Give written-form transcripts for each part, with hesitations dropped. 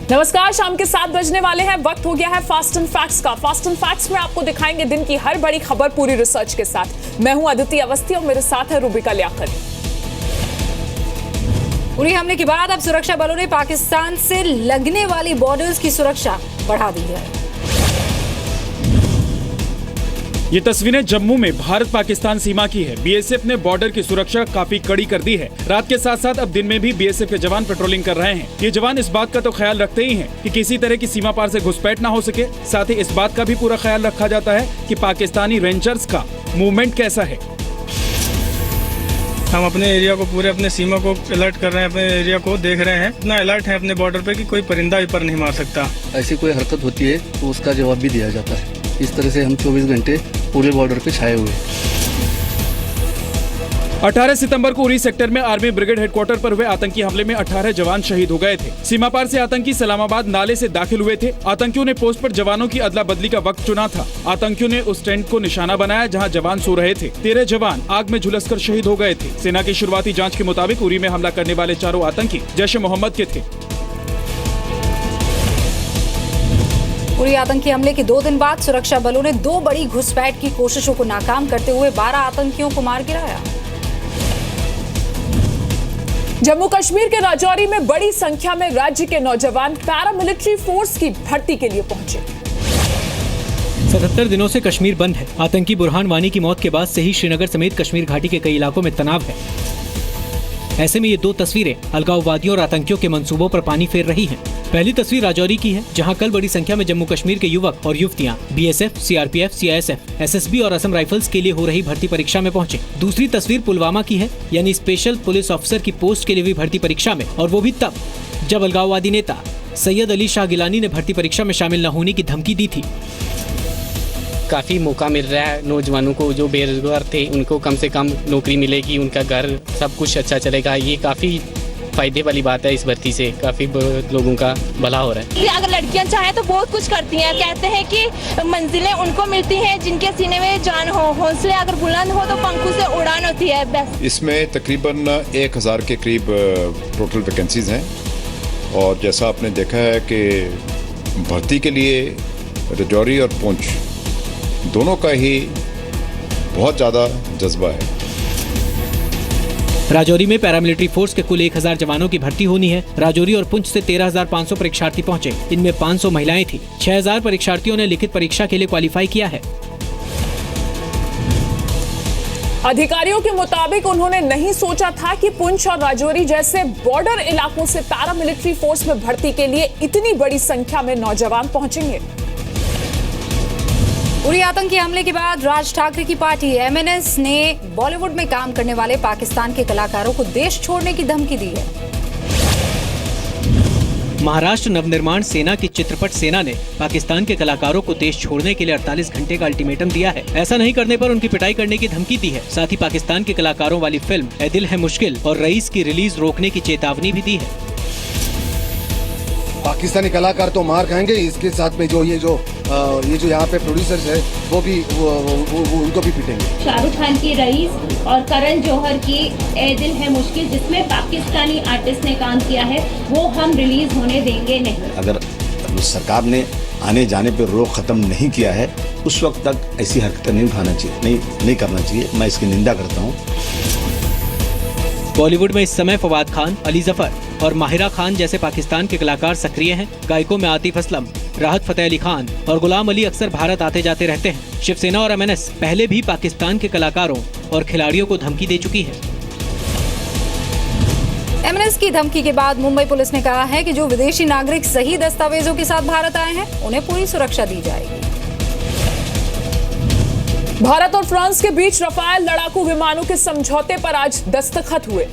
नमस्कार, शाम के 7 बजने वाले हैं। वक्त हो गया है फास्ट एंड फैक्ट्स का। फास्ट एंड फैक्ट्स में आपको दिखाएंगे दिन की हर बड़ी खबर पूरी रिसर्च के साथ। मैं हूं अदिति अवस्थी और मेरे साथ है रूबिका लियाकत। उरी हमले के बाद अब सुरक्षा बलों ने पाकिस्तान से लगने वाली बॉर्डर्स की सुरक्षा बढ़ा दी है। ये तस्वीरें जम्मू में भारत पाकिस्तान सीमा की है। बीएसएफ ने बॉर्डर की सुरक्षा काफी कड़ी कर दी है। रात के साथ साथ अब दिन में भी बीएसएफ के जवान पेट्रोलिंग कर रहे हैं। ये जवान इस बात का तो ख्याल रखते ही हैं कि किसी तरह की सीमा पार से घुसपैठ ना हो सके। साथ ही इस बात का भी पूरा ख्याल रखा जाता है कि पाकिस्तानी रेंजर्स का मूवमेंट कैसा है। हम अपने एरिया को अपने सीमा को अलर्ट कर रहे हैं, अपने एरिया को देख रहे हैं। इतना अलर्ट है अपने बॉर्डर पे कि कोई परिंदा भी पर नहीं मार सकता। ऐसी कोई हरकत होती है तो उसका जवाब भी दिया जाता है। इस तरह से हम 24 घंटे पूरे बॉर्डर पे छाए हुए। 18 सितंबर को उरी सेक्टर में आर्मी ब्रिगेड हेडक्वार्टर पर हुए आतंकी हमले में 18 जवान शहीद हो गए थे। सीमा पार से आतंकी सलामाबाद नाले से दाखिल हुए थे। आतंकियों ने पोस्ट पर जवानों की अदला बदली का वक्त चुना था। आतंकियों ने उस टेंट को निशाना बनाया जहां जवान सो रहे थे। 13 जवान आग में झुलसकर शहीद हो गए थे। सेना की शुरुआती जाँच के मुताबिक उरी में हमला करने वाले चारों आतंकी जैश ए मोहम्मद के थे। उरी आतंकी हमले के 2 दिन बाद सुरक्षा बलों ने 2 बड़ी घुसपैठ की कोशिशों को नाकाम करते हुए 12 आतंकियों को मार गिराया। जम्मू कश्मीर के राजौरी में बड़ी संख्या में राज्य के नौजवान पैरामिलिट्री फोर्स की भर्ती के लिए पहुंचे। 77 दिनों से कश्मीर बंद है। आतंकी बुरहान वानी की मौत के बाद से ही श्रीनगर समेत कश्मीर घाटी के कई इलाकों में तनाव है। ऐसे में ये 2 तस्वीरें अलगाववादियों और आतंकियों के मंसूबों पर पानी फेर रही हैं। पहली तस्वीर राजौरी की है, जहां कल बड़ी संख्या में जम्मू कश्मीर के युवक और युवतियां बीएसएफ, सीआरपीएफ, सीआईएसएफ, एसएसबी और असम राइफल्स के लिए हो रही भर्ती परीक्षा में पहुंचे। दूसरी तस्वीर पुलवामा की है, यानी स्पेशल पुलिस ऑफिसर की पोस्ट के लिए हुई भर्ती परीक्षा में, और वो भी तब जब अलगाववादी नेता सैयद अली शाह गिलानी ने भर्ती परीक्षा में शामिल न होने की धमकी दी थी। काफ़ी मौका मिल रहा है नौजवानों को, जो बेरोजगार थे उनको कम से कम नौकरी मिलेगी, उनका घर सब कुछ अच्छा चलेगा। ये काफ़ी फायदे वाली बात है। इस भर्ती से काफ़ी लोगों का भला हो रहा है। अगर लड़कियां चाहें तो बहुत कुछ करती हैं। कहते हैं कि मंजिलें उनको मिलती हैं जिनके सीने में जान हो, हौसले अगर बुलंद हो तो पंखों से उड़ान होती है। बस इसमें तकरीबन 1000 के करीब टोटल वैकेंसीज हैं और जैसा आपने देखा है कि भर्ती के लिए राजौरी और पुंछ दोनों का ही बहुत ज़्यादा जज्बा है। राजौरी में पैरामिलिट्री फोर्स के कुल 1000 जवानों की भर्ती होनी है। राजौरी और पुंछ से 13,500 परीक्षार्थी पहुंचे। इनमें 500 महिलाएं थी। 6000 परीक्षार्थियों ने लिखित परीक्षा के लिए क्वालिफाई किया है। अधिकारियों के मुताबिक उन्होंने नहीं सोचा था कि पुंछ और राजौरी जैसे बॉर्डर इलाकों से पैरामिलिट्री फोर्स में भर्ती के लिए इतनी बड़ी संख्या में नौजवान पहुंचेंगे। उरी आतंकी हमले के बाद राज ठाकरे की पार्टी एमएनएस ने बॉलीवुड में काम करने वाले पाकिस्तान के कलाकारों को देश छोड़ने की धमकी दी है। महाराष्ट्र नवनिर्माण सेना की चित्रपट सेना ने पाकिस्तान के कलाकारों को देश छोड़ने के लिए 48 घंटे का अल्टीमेटम दिया है। ऐसा नहीं करने पर उनकी पिटाई करने की धमकी दी है। साथ ही पाकिस्तान के कलाकारों वाली फिल्म ए दिल है मुश्किल और रईस की रिलीज रोकने की चेतावनी भी दी है। पाकिस्तानी कलाकार तो मार खाएंगे, इसके साथ में जो यहाँ पे प्रोड्यूसर्स है वो उनको भी पिटेंगे। शाहरुख खान की रईस और करण जौहर की ए दिल है मुश्किल, जिसमें पाकिस्तानी आर्टिस्ट ने काम किया है, वो हम रिलीज होने देंगे नहीं। अगर सरकार ने आने जाने पर रोक खत्म नहीं किया है, उस वक्त तक ऐसी हरकतें नहीं उठाना चाहिए, नहीं करना चाहिए। मैं इसकी निंदा करता हूँ। बॉलीवुड में इस समय फवाद खान, अली जफर और माहिरा खान जैसे पाकिस्तान के कलाकार सक्रिय हैं। गायकों में आतिफ असलम, राहत फतेह अली खान और गुलाम अली अक्सर भारत आते जाते रहते हैं। शिवसेना और एमएनएस पहले भी पाकिस्तान के कलाकारों और खिलाड़ियों को धमकी दे चुकी है। एमएनएस की धमकी के बाद मुंबई पुलिस ने कहा है कि जो विदेशी नागरिक सही दस्तावेजों के साथ भारत आए हैं उन्हें पूरी सुरक्षा दी जाएगी। भारत और फ्रांस के बीच रफाल लड़ाकू विमानों के समझौते पर आज दस्तखत हुए।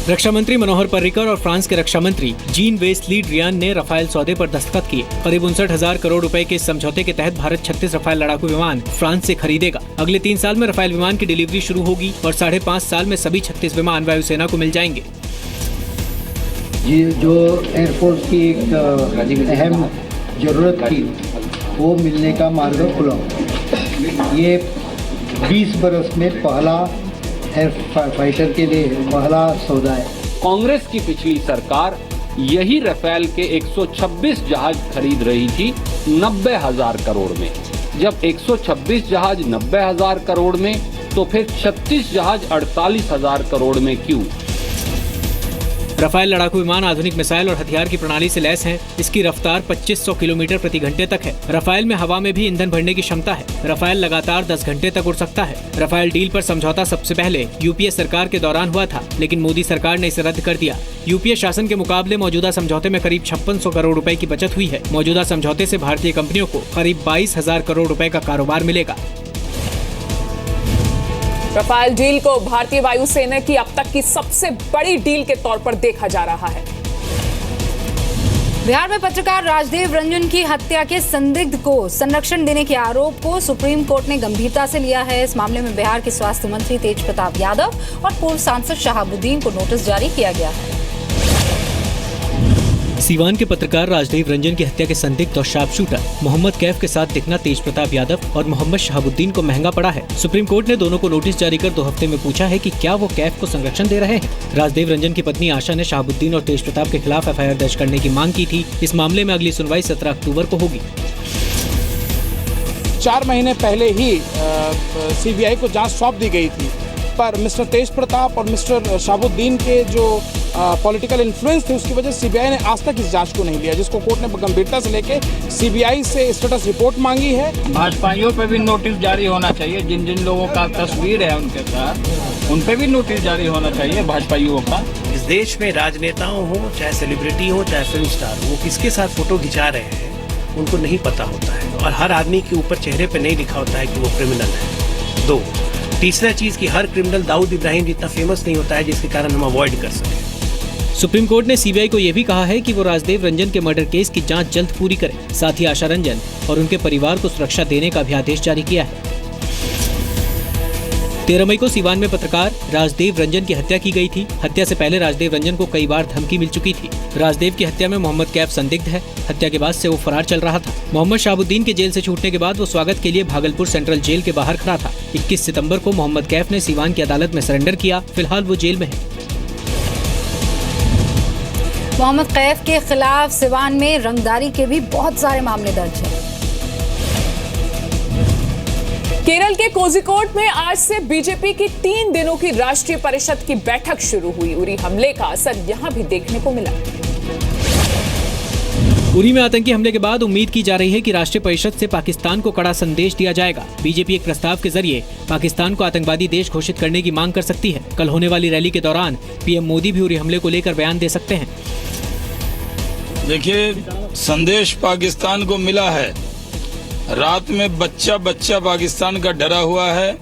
रक्षा मंत्री मनोहर पर्रिकर और फ्रांस के रक्षा मंत्री जीन वेस ली ड्रियान ने रफाल सौदे पर दस्तखत किए। करीब 59,000 करोड़ रुपए के इस समझौते के तहत भारत 36 रफाल लड़ाकू विमान फ्रांस से खरीदेगा। अगले 3 साल में रफाल विमान की डिलीवरी शुरू होगी और 5.5 साल में सभी 36 विमान वायुसेना को मिल जाएंगे। ये जो एयरफोर्स की एक अहम जरूरत थी वो मिलने का मार्ग खुला। ये 20 बरस में पहला एयर फाइटर के लिए पहला सौदा है। कांग्रेस की पिछली सरकार यही राफेल के 126 जहाज खरीद रही थी 90,000 करोड़ में। जब 126 जहाज 90,000 करोड़ में, तो फिर 36 जहाज 48,000 करोड़ में क्यों? राफेल लड़ाकू विमान आधुनिक मिसाइल और हथियार की प्रणाली से लैस हैं। इसकी रफ्तार 2500 किलोमीटर प्रति घंटे तक है। राफेल में हवा में भी ईंधन भरने की क्षमता है। राफेल लगातार 10 घंटे तक उड़ सकता है। राफेल डील पर समझौता सबसे पहले यूपीए सरकार के दौरान हुआ था, लेकिन मोदी सरकार ने इसे रद्द कर दिया। यूपीए शासन के मुकाबले मौजूदा समझौते में करीब 5600 करोड़ रुपए की बचत हुई है। मौजूदा समझौते से भारतीय कंपनियों को करीब 22,000 करोड़ रुपए का कारोबार मिलेगा। राफेल डील को भारतीय वायुसेना की अब तक की सबसे बड़ी डील के तौर पर देखा जा रहा है। बिहार में पत्रकार राजदेव रंजन की हत्या के संदिग्ध को संरक्षण देने के आरोप को सुप्रीम कोर्ट ने गंभीरता से लिया है। इस मामले में बिहार के स्वास्थ्य मंत्री तेज प्रताप यादव और पूर्व सांसद शहाबुद्दीन को नोटिस जारी किया गया है। सीवान के पत्रकार राजदेव रंजन की हत्या के संदिग्ध और शार्प शूटर मोहम्मद कैफ के साथ दिखना तेज प्रताप यादव और मोहम्मद शहाबुद्दीन को महंगा पड़ा है। सुप्रीम कोर्ट ने दोनों को नोटिस जारी कर 2 हफ्ते में पूछा है कि क्या वो कैफ को संरक्षण दे रहे हैं। राजदेव रंजन की पत्नी आशा ने शहाबुद्दीन और तेज प्रताप के खिलाफ एफआईआर दर्ज करने की मांग की थी। इस मामले में अगली सुनवाई 17 अक्टूबर को होगी। 4 महीने पहले ही सीबीआई को जांच सौंप दी गई थी, पर मिस्टर तेज प्रताप और मिस्टर शहाबुद्दीन के जो पॉलिटिकल इन्फ्लुएंस थे, उसकी वजह से सीबीआई ने आज तक इस जांच को नहीं लिया, जिसको कोर्ट ने गंभीरता से लेके सीबीआई से स्टेटस रिपोर्ट मांगी है। भाजपाइयों पे भी नोटिस जारी होना चाहिए। जिन जिन लोगों का तस्वीर है उनके साथ, उन पे भी नोटिस जारी होना चाहिए भाजपाइयों का। इस देश में राजनेताओं हो, चाहे सेलिब्रिटी हो, चाहे फिल्म स्टार हो, वो किसके साथ फोटो खिंचा रहे हैं उनको नहीं पता होता है, और हर आदमी के ऊपर चेहरे पे नहीं लिखा होता है कि वो क्रिमिनल है। 2, तीसरा चीज कि हर क्रिमिनल दाऊद इब्राहिम जितना फेमस नहीं होता है, जिसके कारण हम अवॉइड कर सकें। सुप्रीम कोर्ट ने सीबीआई को यह भी कहा है कि वो राजदेव रंजन के मर्डर केस की जांच जल्द पूरी करे। साथ ही आशा रंजन और उनके परिवार को सुरक्षा देने का भी आदेश जारी किया है। 13 मई को सीवान में पत्रकार राजदेव रंजन की हत्या की गई थी। हत्या से पहले राजदेव रंजन को कई बार धमकी मिल चुकी थी। राजदेव की हत्या में मोहम्मद कैफ संदिग्ध है। हत्या के बाद से वो फरार चल रहा था। मोहम्मद शहाबुद्दीन के जेल से छूटने के बाद वो स्वागत के लिए भागलपुर सेंट्रल जेल के बाहर खड़ा था। 21 सितंबर को मोहम्मद कैफ ने सीवान की अदालत में सरेंडर किया। फिलहाल वो जेल में है। मोहम्मद कैफ के खिलाफ सिवान में रंगदारी के भी बहुत सारे मामले दर्ज हैं। केरल के कोझिकोड में आज से बीजेपी की 3 दिनों की राष्ट्रीय परिषद की बैठक शुरू हुई। उरी हमले का असर यहां भी देखने को मिला। उरी में आतंकी हमले के बाद उम्मीद की जा रही है कि राष्ट्रीय परिषद से पाकिस्तान को कड़ा संदेश दिया जाएगा। बीजेपी एक प्रस्ताव के जरिए पाकिस्तान को आतंकवादी देश घोषित करने की मांग कर सकती है। कल होने वाली रैली के दौरान पीएम मोदी भी उरी हमले को लेकर बयान दे सकते हैं। देखिए, संदेश पाकिस्तान को मिला है। रात में बच्चा पाकिस्तान का डरा हुआ है।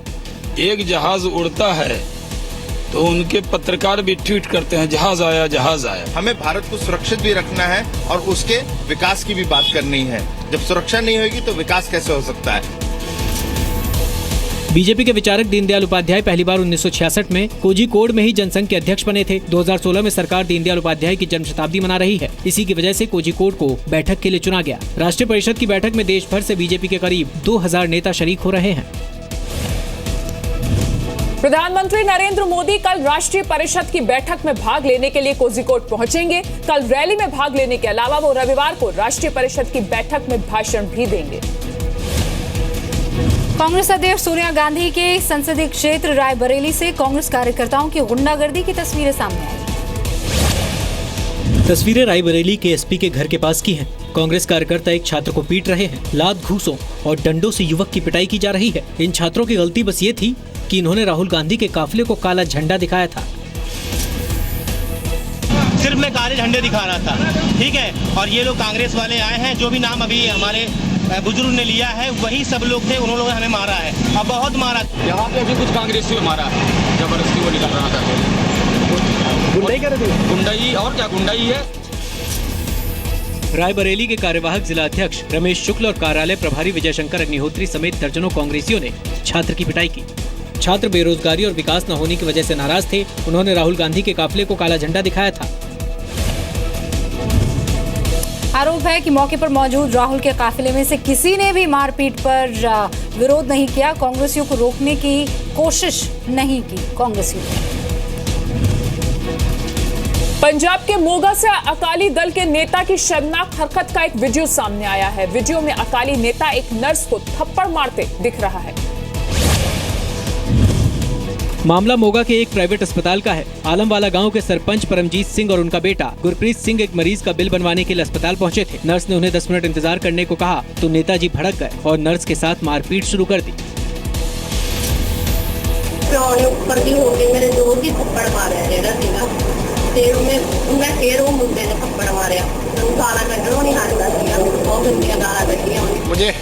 एक जहाज उड़ता है तो उनके पत्रकार भी ट्वीट करते हैं, जहाज आया, जहाज आया। हमें भारत को सुरक्षित भी रखना है और उसके विकास की भी बात करनी है। जब सुरक्षा नहीं होगी तो विकास कैसे हो सकता है? बीजेपी के विचारक दीनदयाल उपाध्याय पहली बार 1966 में कोझिकोड में ही जनसंघ के अध्यक्ष बने थे। 2016 में सरकार दीनदयाल उपाध्याय की जन्म शताब्दी मना रही है। इसी की वजह से कोझिकोड को बैठक के लिए चुना गया। राष्ट्रीय परिषद की बैठक में देश भर से बीजेपी के करीब 2000 नेता शरीक हो रहे हैं। प्रधानमंत्री नरेंद्र मोदी कल राष्ट्रीय परिषद की बैठक में भाग लेने के लिए कोझिकोड पहुंचेंगे। कल रैली में भाग लेने के अलावा वो रविवार को राष्ट्रीय परिषद की बैठक में भाषण भी देंगे। कांग्रेस अध्यक्ष सोनिया गांधी के संसदीय क्षेत्र रायबरेली से कांग्रेस कार्यकर्ताओं की गुंडागर्दी की तस्वीरें सामने आई। तस्वीरें रायबरेली के एसपी के घर के पास की हैं। कांग्रेस कार्यकर्ता एक छात्र को पीट रहे हैं। लात, घूंसों और डंडों से युवक की पिटाई की जा रही है। इन छात्रों की गलती बस ये थी कि इन्होंने राहुल गांधी के काफिले को काला झंडा दिखाया था। सिर्फ मैं काले झंडे दिखा रहा था, ठीक है। और ये लोग कांग्रेस वाले आए हैं, जो भी नाम अभी हमारे बुजुर्ग ने लिया है वही सब लोग थे, उन्होंने हमें मारा है और बहुत मारा। यहाँ पे अभी कुछ कांग्रेसी को मारा है, जबरदस्ती वो निकल रहा था। गुंडाई कर रही है, गुंडाई और क्या गुंडाई है। रायबरेली के कार्यवाहक जिला अध्यक्ष रमेश शुक्ल और कार्यालय प्रभारी विजय शंकर अग्निहोत्री समेत दर्जनों कांग्रेसियों ने छात्र की पिटाई की। छात्र बेरोजगारी और विकास न होने की वजह से नाराज थे। उन्होंने राहुल गांधी के काफिले को काला झंडा दिखाया था। आरोप है कि मौके पर मौजूद राहुल के काफिले में से किसी ने भी मारपीट पर विरोध नहीं किया। कांग्रेसियों को रोकने की कोशिश नहीं की कांग्रेसियों ने। पंजाब के मोगा से अकाली दल के नेता की शर्मनाक हरकत का एक वीडियो सामने आया है। वीडियो में अकाली नेता एक नर्स को थप्पड़ मारते दिख रहा है। मामला मोगा के एक प्राइवेट अस्पताल का है। आलमवाला गांव के सरपंच परमजीत सिंह और उनका बेटा गुरप्रीत सिंह एक मरीज का बिल बनवाने के लिए अस्पताल पहुंचे थे। नर्स ने उन्हें 10 मिनट इंतजार करने को कहा तो नेताजी भड़क गए और नर्स के साथ मारपीट शुरू कर दी। मेरे जोर की थप्पड़ मारे मैं फिर वो मुद्दे ने थप्पड़ मारिया गाना कड्ढणों नहीं हटदा सीगा बहुत गंदियां गाना कड्ढियां। मुझे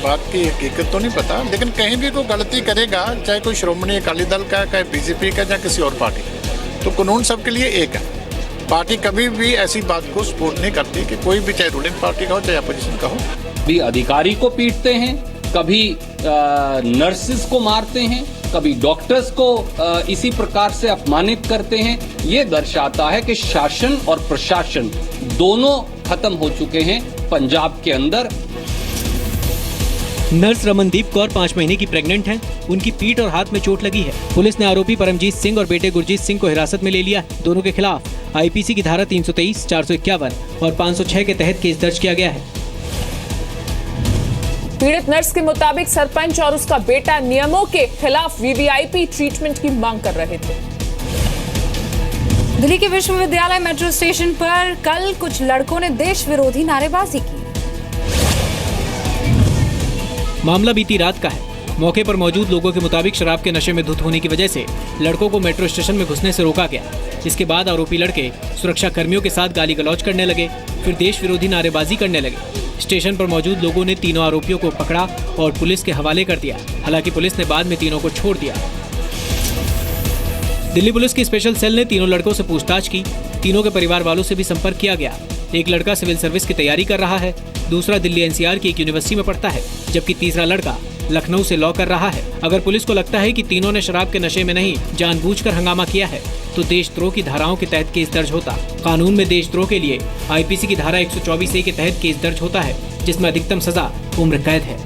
बात की हकीकत तो नहीं पता, लेकिन कहीं भी कोई गलती करेगा, चाहे कोई श्रोमणी अकाली दल का, चाहे बीजेपी का, या किसी और पार्टी, तो कानून सबके लिए एक है। पार्टी कभी भी ऐसी बात को सपोर्ट नहीं करती कि कोई भी, चाहे रूलिंग पार्टी का हो चाहे अपोजिशन का हो। कभी अधिकारी को पीटते हैं, कभी नर्सेस को मारते हैं, कभी डॉक्टर्स को इसी प्रकार से अपमानित करते हैं। ये दर्शाता है कि शासन और प्रशासन दोनों खत्म हो चुके हैं पंजाब के अंदर। नर्स रमनदीप कौर 5 महीने की प्रेग्नेंट हैं। उनकी पीठ और हाथ में चोट लगी है। पुलिस ने आरोपी परमजीत सिंह और बेटे गुरजीत सिंह को हिरासत में ले लिया है। दोनों के खिलाफ आईपीसी की धारा 323, 451 और 506 के तहत केस दर्ज किया गया है। पीड़ित नर्स के मुताबिक सरपंच और उसका बेटा नियमों के खिलाफ वीवीआईपी ट्रीटमेंट की मांग कर रहे थे। दिल्ली के विश्वविद्यालय मेट्रो स्टेशन पर कल कुछ लड़कों ने देश विरोधी नारेबाजी की। मामला बीती रात का है। मौके पर मौजूद लोगों के मुताबिक शराब के नशे में धुत होने की वजह से लड़कों को मेट्रो स्टेशन में घुसने से रोका गया। इसके बाद आरोपी लड़के सुरक्षा कर्मियों के साथ गाली गलौज करने लगे, फिर देश विरोधी नारेबाजी करने लगे। स्टेशन पर मौजूद लोगों ने तीनों आरोपियों को पकड़ा और पुलिस के हवाले कर दिया। हालांकि पुलिस ने बाद में तीनों को छोड़ दिया। दिल्ली पुलिस की स्पेशल सेल ने तीनों लड़कों से पूछताछ की। तीनों के परिवार वालों से भी संपर्क किया गया। एक लड़का सिविल सर्विस की तैयारी कर रहा है, दूसरा दिल्ली एनसीआर की एक यूनिवर्सिटी में पढ़ता है, जबकि तीसरा लड़का लखनऊ से लॉ कर रहा है। अगर पुलिस को लगता है कि तीनों ने शराब के नशे में नहीं जानबूझकर हंगामा किया है तो देशद्रोह की धाराओं के तहत केस दर्ज होता। कानून में देशद्रोह के लिए आईपीसी की धारा 124A के तहत केस दर्ज होता है, जिसमें अधिकतम सजा उम्र कैद है।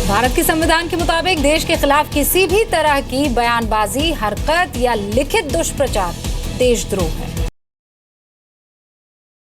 भारत के संविधान के मुताबिक देश के खिलाफ किसी भी तरह की बयानबाजी, हरकत या लिखित दुष्प्रचार देशद्रोह है।